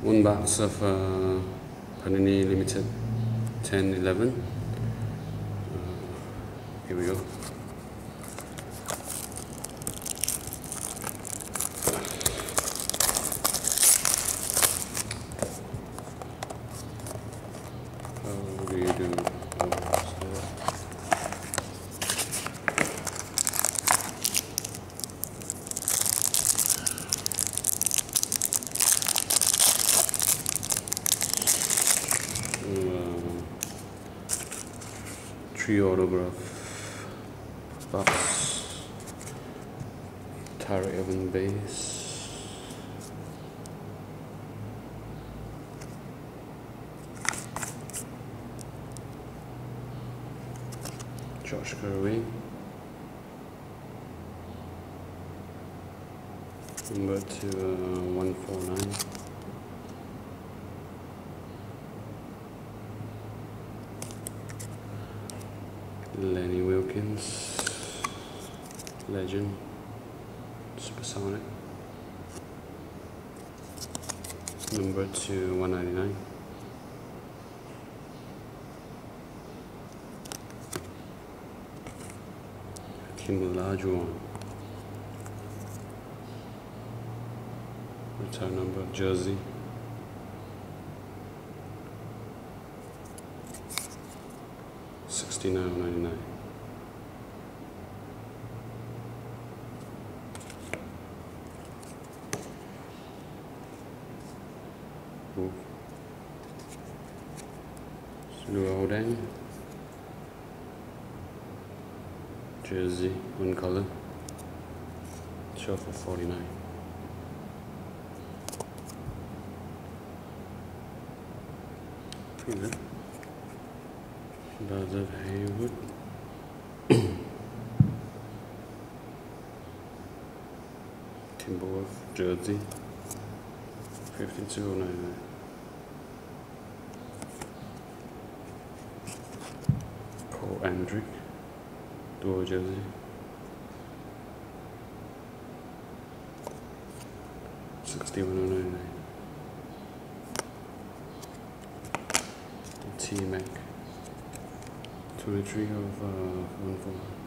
One box of Panini Limited 10-11. Here we go. How do you do? Three autograph box, Tara Evan base, Josh Curry, number to 149. Lenny Wilkins, legend, Supersonic, number to 199. Kimulajuan, return number, jersey. $69.99. Luodang, jersey, one color, show for 49. Pretty good. Buzzer Haywood, Timberwolf jersey, 52.99. Cole Andrick, dual jersey, $61.99. T-Mac, 23 of 1/4.